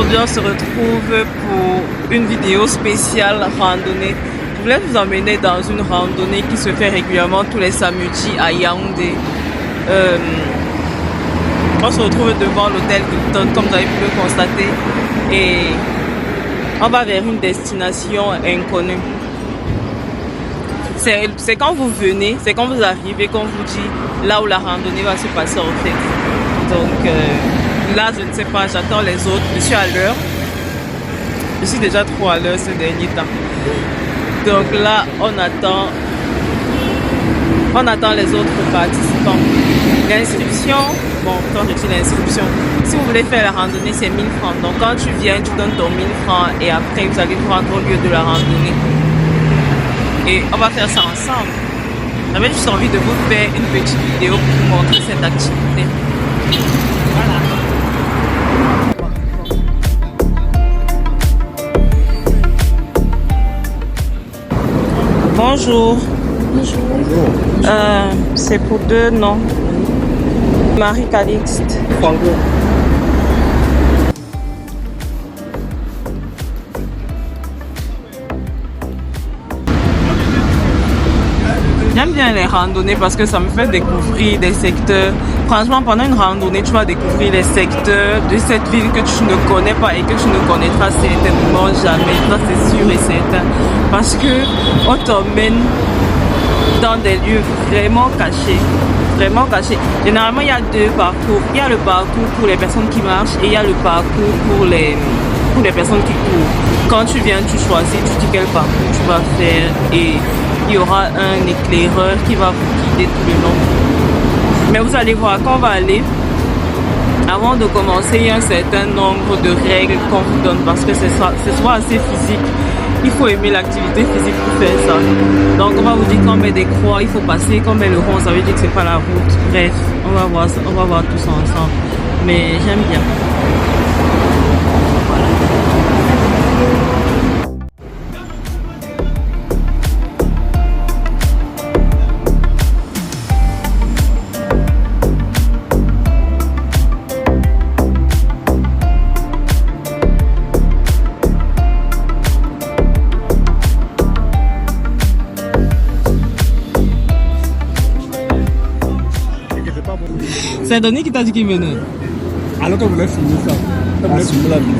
Aujourd'hui, on se retrouve pour une vidéo spéciale randonnée. Je voulais vous emmener dans une randonnée qui se fait régulièrement tous les samedis à Yaoundé. On se retrouve devant l'hôtel Hilton, comme vous avez pu le constater, et on va vers une destination inconnue. C'est quand vous venez, c'est quand vous arrivez qu'on vous dit là où la randonnée va se passer en fait. Donc là, je ne sais pas, j'attends les autres. Je suis à l'heure. Je suis déjà trop à l'heure ces derniers temps. Donc là, on attend les autres participants. L'inscription, bon, quand je dis l'inscription, si vous voulez faire la randonnée, c'est 1000 francs. Donc quand tu viens, tu donnes ton 1000 francs et après, vous allez vous rendre au lieu de la randonnée. Et on va faire ça ensemble. J'avais juste envie de vous faire une petite vidéo pour vous montrer cette activité. Voilà. Bonjour. Bonjour. C'est pour deux, non? Marie Calixte. J'aime bien les randonnées parce que ça me fait découvrir des secteurs. Franchement, pendant une randonnée, tu vas découvrir les secteurs de cette ville que tu ne connais pas et que tu ne connaîtras certainement jamais. Ça, c'est sûr et certain. Parce que on t'emmène dans des lieux vraiment cachés. Vraiment cachés. Généralement, il y a deux parcours. Il y a le parcours pour les personnes qui marchent et il y a le parcours pour les personnes qui courent. Quand tu viens, tu choisis, tu dis quel parcours tu vas faire et il y aura un éclaireur qui va vous guider tout le long. Mais vous allez voir, quand on va aller, avant de commencer, il y a un certain nombre de règles qu'on vous donne parce que c'est soit assez physique. Il faut aimer l'activité physique pour faire ça. Donc on va vous dire qu'on met des croix, il faut passer, qu'on met le rond, ça veut dire que c'est pas la route. Bref, on va voir tout ça ensemble. Mais j'aime bien. C'est Donny qui t'a dit qu'il venait. Alors qu'on voulait filmer ça. On voulait filmer la visite.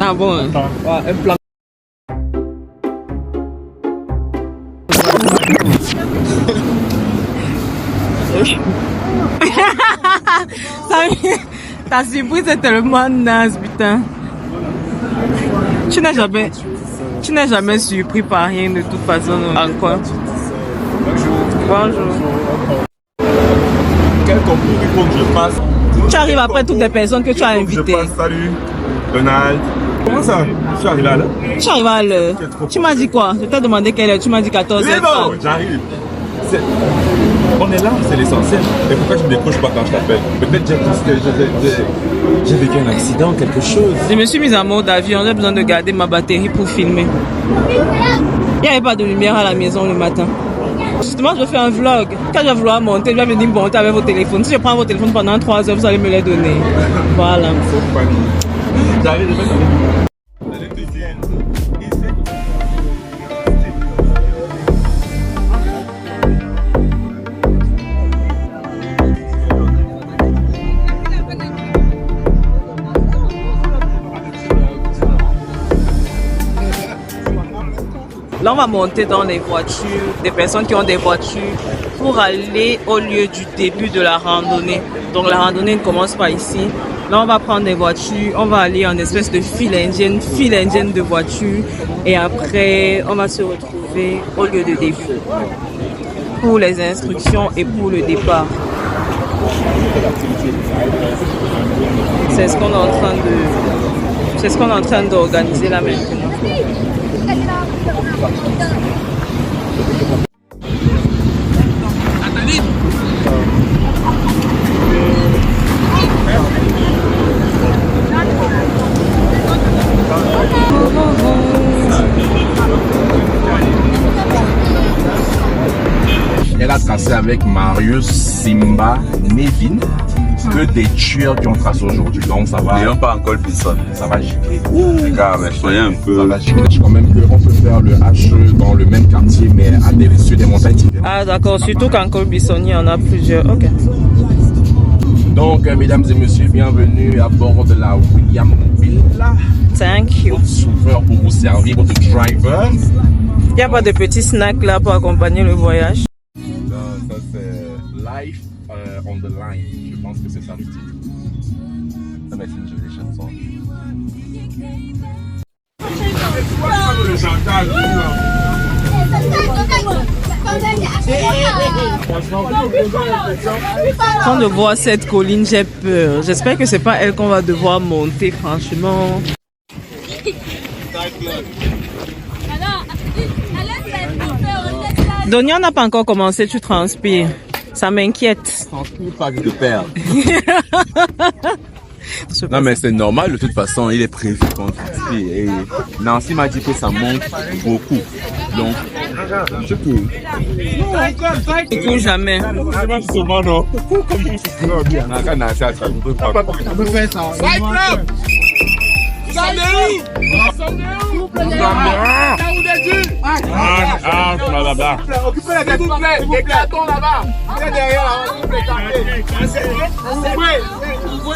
Ah bon? Attends, ouais, un plan. Ta surprise est tellement naze, putain. Tu n'es jamais surpris par rien de toute façon encore. Bonjour. Quel concours il faut que je passe? Tu arrives après toutes les personnes que tu as invitées. Salut, Donald. Comment ça? Je suis arrivé à l'heure. Tu arrives à l'heure. Tu m'as dit quoi? Je t'ai demandé quelle heure. Tu m'as dit 14h30. Mais non, j'arrive. On est là, c'est l'essentiel. Et pourquoi tu ne décroches pas quand je t'appelle? Peut-être j'ai vécu un accident, quelque chose. Je me suis mise en mode avion. J'ai besoin de garder ma batterie pour filmer. Il n'y avait pas de lumière à la maison le matin. Justement, je vais faire un vlog. Quand je vais vouloir monter, je vais venir monter avec vos téléphones. Si je prends vos téléphones pendant 3 heures, vous allez me les donner. Voilà. J'arrive, je vais Là, on va monter dans les voitures, des personnes qui ont des voitures pour aller au lieu du début de la randonnée. Donc la randonnée ne commence pas ici. Là, on va prendre des voitures, on va aller en espèce de file indienne de voitures. Et après, on va se retrouver au lieu de début pour les instructions et pour le départ. C'est ce qu'on est en train d'organiser là maintenant. Elle a tracé avec Marius Simba Nevin. que des tueurs qui ont tracé aujourd'hui. Donc ça va. N'ayons pas encore personne. Ça va gicler. Regarde, mais soyez un peu. Ça va gicler. Quand même qu'on peut faire le HE dans le même quartier, mais à dessus des montagnes différentes. Ah d'accord, surtout qu'en Col-Bissonnier, il y en a plusieurs. Ok. Donc, mesdames et messieurs, bienvenue à bord de la William Villa. Thank you. Votre chauffeur pour vous servir, votre driver. Il n'y a pas de petits snacks là pour accompagner le voyage. Ça c'est Life on the Line. Je pense que c'est ça le titre. Ça va être une jolie chanson. Quand je vois cette colline, j'ai peur. J'espère que c'est pas elle qu'on va devoir monter, franchement. Donia n'a pas encore commencé, tu transpires. Ça m'inquiète. Transpire pas de père. Non mais c'est normal, de toute façon, il est prévu qu'on transpire. Et Nancy m'a dit que ça monte beaucoup. Donc, je peux. Il court jamais. Occupez la tête, s'il vous plaît. Les cartons là-bas. C'est derrière là.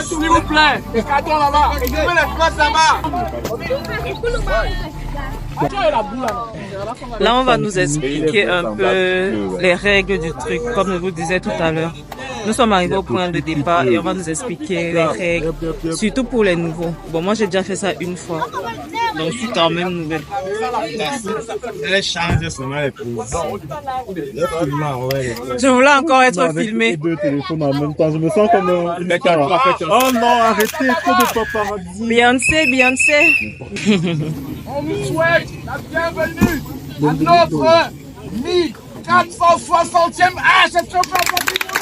S'il vous plaît. Les cartons là-bas. Occupez l'espace là-bas. Là, on va nous expliquer un peu les règles du truc, comme je vous disais tout à l'heure. Nous sommes arrivés au point de départ et on va nous expliquer les règles, surtout pour les nouveaux. Bon, moi, j'ai déjà fait ça une fois, donc je suis quand même nouvelle. Elle change seulement les prises. Je voulais encore être filmée. Deux téléphones en même temps. Je me sens comme une star. Oh non, arrêtez, trop de paparazzi. Beyoncé. On vous souhaite la bienvenue à notre 1460e H. Est-ce qu'on peut applaudir pour nous?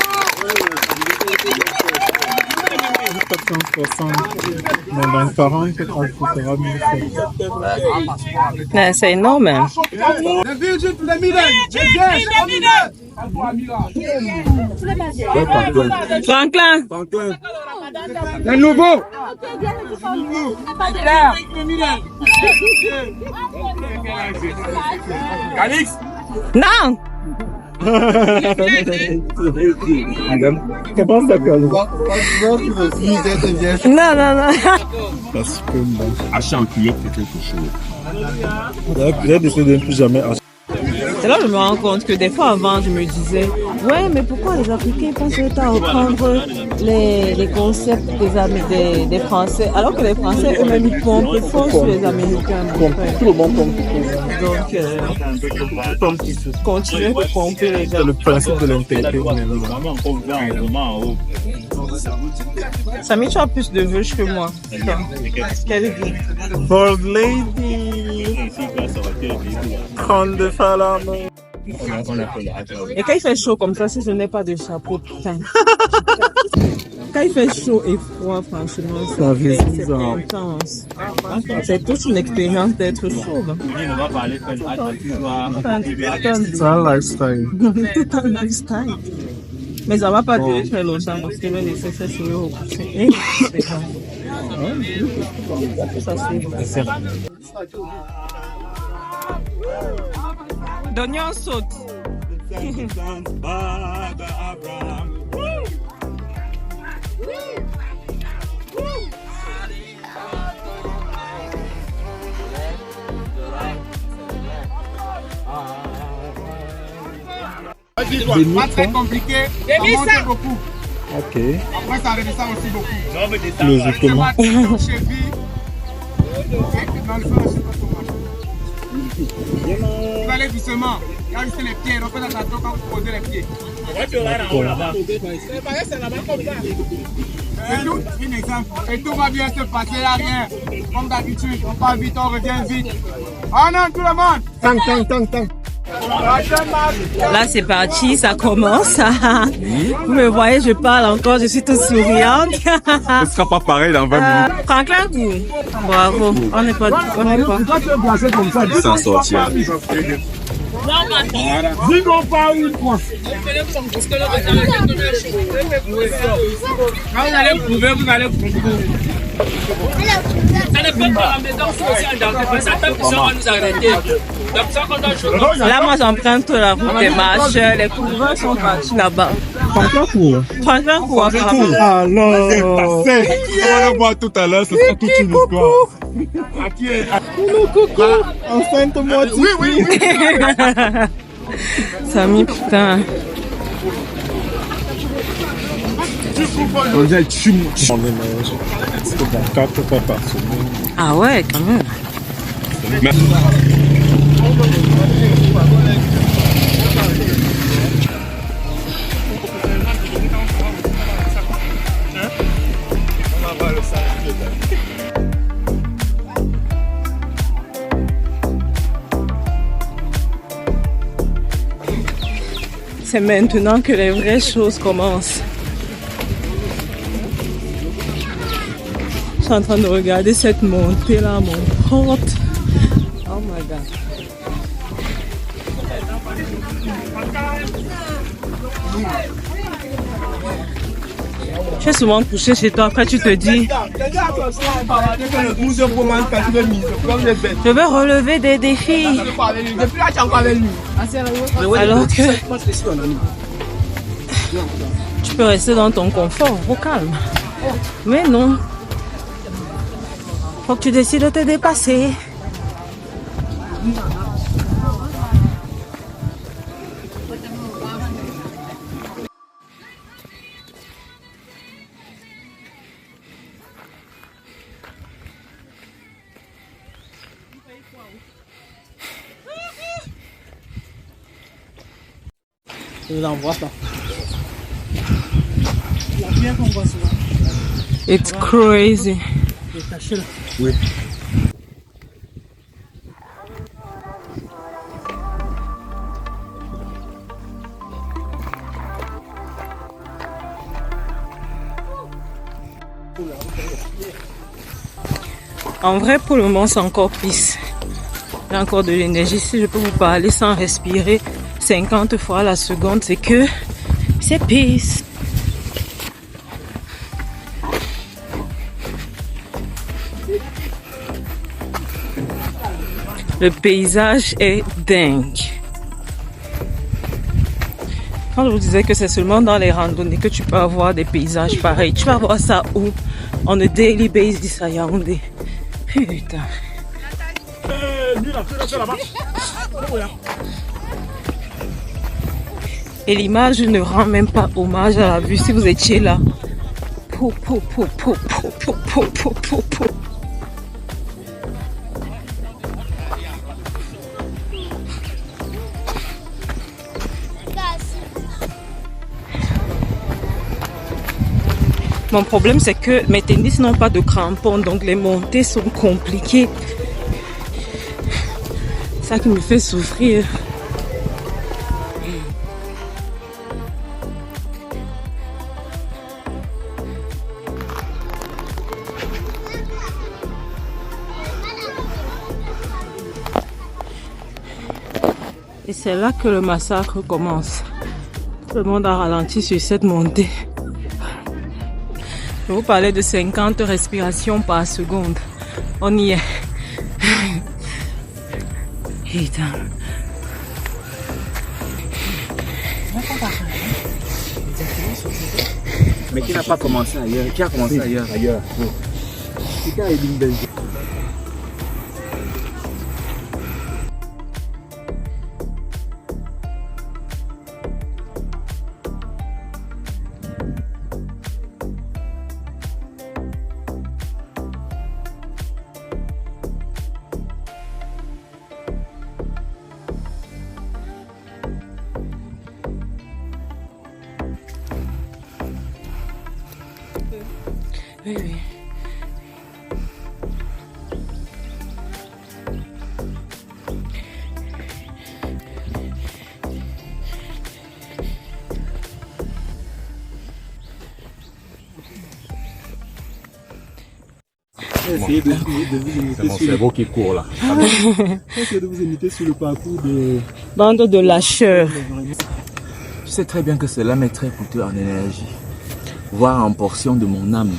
460. Mais dans 40, peut-être que sera 1700. C'est énorme. Hein? La Virgin to the middle. Franklin. Les nouveaux. Calix. Non. Comment ça s'appelle? Non. Parce que bon. Acheter un culotte, c'est quelque chose. J'ai décidé de ne plus jamais acheter. C'est là que je me rends compte que des fois avant, je me disais, ouais, mais pourquoi les Africains pensent à reprendre les concepts des Français, alors que les Français eux-mêmes ils pompent fort sur les Américains. Tout le monde pompe. Donc, continuez de pomper les gens. C'est le principe de l'intérêt. Samy, tu as plus de vœux que moi. Quelle vie. Bold lady. Grande femme. Et quand il fait chaud comme ça, si je n'ai pas de chapeau, putain. Quand il fait chaud et froid, franchement, c'est intense. C'est toute une expérience d'être chauve. C'est un lifestyle. C'est un lifestyle. Mais ça va pas durer très longtemps parce que le nécessaire c'est repousser. Ça c'est Dognon saute. Pas très compliqué, ça monte beaucoup. Ok. Après ça redescend aussi beaucoup. Logiquement. Vous allez doucement. Quand vous faites les pieds, refaites attention quand vous posez les pieds. Un exemple. Et tout va bien se passer, il n'y a rien. Comme d'habitude, on part vite, on revient vite. Oh non, tout le monde. Tang. Là c'est parti, ça commence. Vous me voyez, je parle encore, je suis toute souriante. Ce sera pas pareil dans 20 minutes. Franklin, bravo. On n'est pas. Il s'en sortir. Dis-moi pas une fois. Quand vous allez prouver, vous allez prouver. Là, moi, j'emprunte la route des marcheurs. Les coureurs sont partis là-bas. Franchement, pour. Franchement, coureur. Alors. On va voir tout à l'heure, ce sera toute une histoire. À qui est. Coucou. Enceinte moitié. Oui. Samy, putain. On dirait que tu m'en mélange. C'est bon, 4 fois par semaine. Ah ouais, quand même. C'est maintenant que les vraies choses commencent. Je suis en train de regarder cette montée là, mon pote. Oh my god. Tu es souvent couché chez toi, après tu te dis je vais relever des défis. Alors que tu peux rester dans ton confort, au calme. Mais non. Faut que tu décides de te dépasser. Je l'envoie pas. It's crazy. Oui. En vrai, pour le moment, c'est encore pisse. J'ai encore de l'énergie. Si je peux vous parler sans respirer 50 fois la seconde, c'est que c'est pisse. Le paysage est dingue. Quand je vous disais que c'est seulement dans les randonnées que tu peux avoir des paysages pareils, tu vas voir ça où? On a daily basis à Yaoundé. Putain. Et l'image ne rend même pas hommage à la vue si vous étiez là. Po, po, po, po, po, po, po, po, po, po. Mon problème, c'est que mes tennis n'ont pas de crampons, donc les montées sont compliquées. C'est ça qui me fait souffrir. Et c'est là que le massacre commence. Tout le monde a ralenti sur cette montée. Je vous parlais de 50 respirations par seconde. On y est. Putain. Mais qui n'a pas commencé ailleurs? Qui a commencé ailleurs? Ailleurs. Qui a Edine Belgique? Oui, oui. Essayez de vous imiter C'est mon cerveau qui court là. Essayez de vous imiter sur le parcours de... Bande de lâcheurs. Je sais très bien que cela m'est très coûteux en énergie. Voire en portion de mon âme.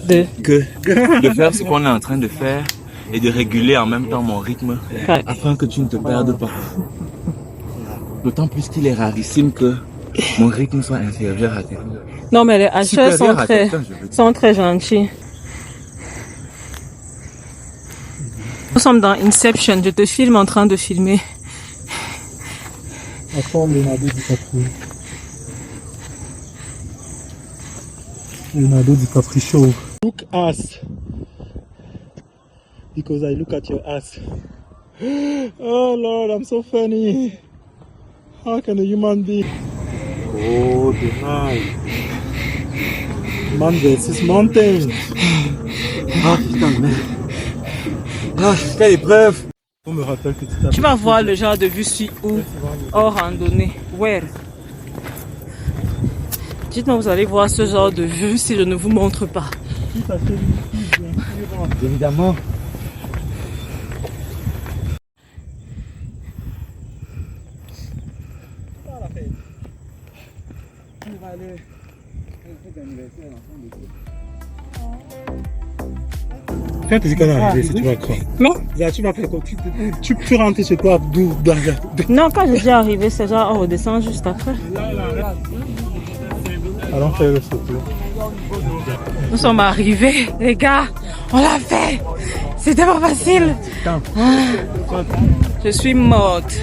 De De faire ce qu'on est en train de faire et de réguler en même temps mon rythme afin que tu ne te perdes pas. D'autant plus qu'il est rarissime que mon rythme soit inférieur à tes. Non, mais les hacheurs Supérieur à quelqu'un, je veux dire. sont très gentils. Nous sommes dans Inception. Je te filme en train de filmer. I found Leonardo DiCaprio. Leonardo DiCaprio. Look ass. Because I look at your ass. Oh Lord, I'm so funny. How can a human be? Oh, deny. Man versus mountain. Ah putain de merde. Ah, quelle épreuve. On me rappelle que tu Tu vas voir le genre de vue sur où? Hors randonnée. Where? Dites-moi, vous allez voir ce genre de vue si je ne vous montre pas. Évidemment. Quand tu dis qu'on est arrivé, si tu vas croire. Non. Là, tu vas faire quoi? Tu peux rentrer chez toi d'où? Non, quand je dis arriver, c'est genre on redescend juste après. Allons faire le photo. Nous sommes arrivés, les gars. On l'a fait. C'était pas facile. Je suis morte.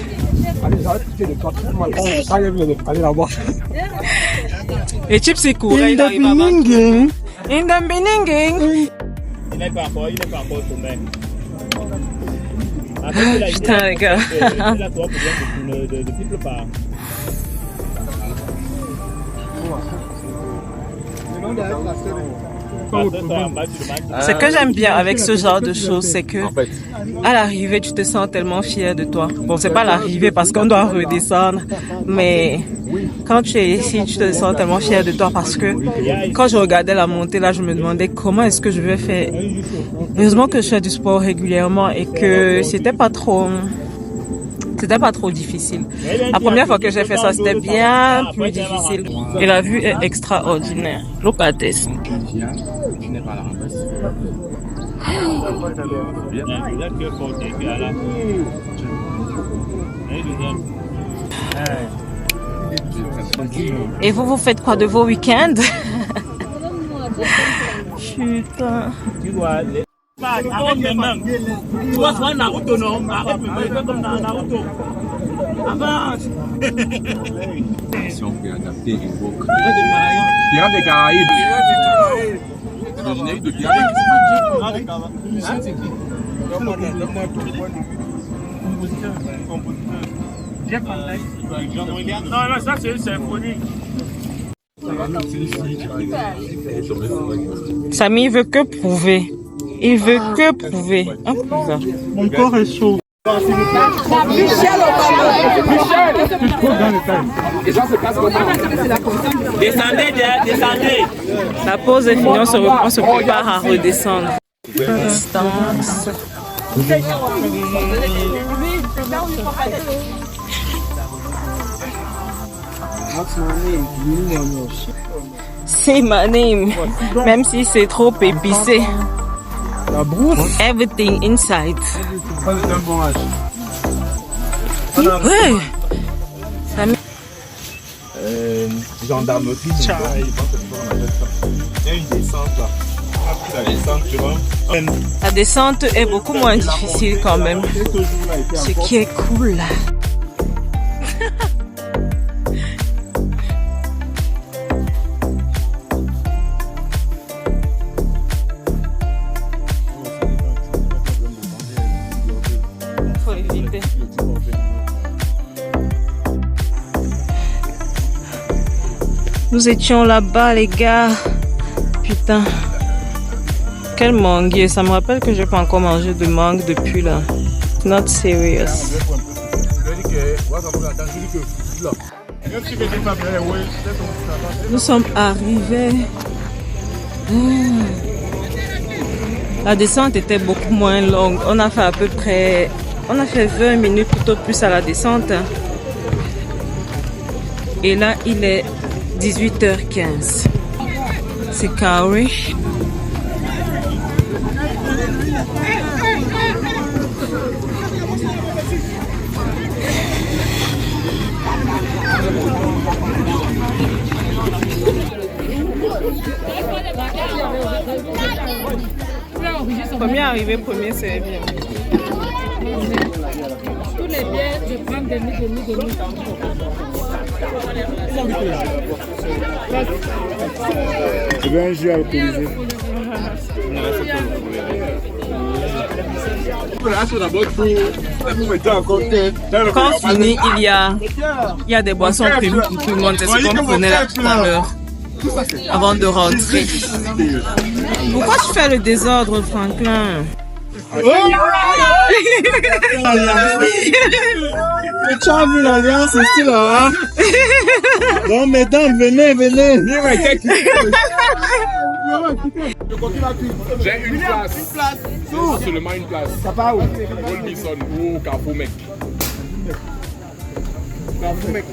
Allez là-bas. Et Chips est couru. Il arrive à battre. In the beginning. Il n'est pas encore tombé. Putain, les gars. Là, toi, de triple part. Ce que j'aime bien avec ce genre de choses, c'est que à l'arrivée, tu te sens tellement fier de toi. Bon, c'est pas l'arrivée parce qu'on doit redescendre, mais quand tu es ici, tu te sens tellement fier de toi parce que quand je regardais la montée là, je me demandais comment est-ce que je vais faire. Heureusement que je fais du sport régulièrement et que c'était pas trop difficile. La première fois que j'ai fait ça, c'était bien plus difficile. Et la vue est extraordinaire. Look at this. Tu n'es pas là. Et vous faites quoi de vos week-ends? Putain. Arrête mes mains. Tu vois, c'est un Naruto, non? Arrête mes mains, fais comme dans Naruto. Avance. Si on peut adapter Invoke. Pirates des Caraïbes. Le générique de Pirates des Caraïbes. Non, ça c'est une symphonie. Samy, il veut que prouver. Il veut que prouver. Un prouveur. Mon corps est chaud. Descendez, descendez. La pause est finie, on se prépare à redescendre. Distance. Say my name, même si c'est trop épicé. La brousse. Everything inside. C'est un bon âge. Ouais. Gendarmerie. Il y a une descente là. La descente, tu vois. La descente est beaucoup moins difficile quand même. Ce qui est cool. Faut éviter. Nous étions là-bas, les gars. Putain. Quel mangue. Ça me rappelle que je n'ai pas encore mangé de mangue depuis là. Not serious. Nous sommes arrivés. La descente était beaucoup moins longue. On a fait à peu près... On a fait 20 minutes tout au plus à la descente. Et là, il est 18h15. C'est carré. Premier arrivé, premier servi. Tous les biens, je prends demi. Je veux un jus alcoolisé. Quand on finit, il y a des boissons prévues pour tout le monde. C'est ce qu'on prenait là tout à l'heure. Avant de rentrer. Pourquoi tu fais le désordre, Franklin? Tu as vu l'alliance ici là, hein? Donc mesdames, venez. J'ai une place. Seulement une place. Ça part où? Olbison ou Carrefour Mec. Carrefour Mec.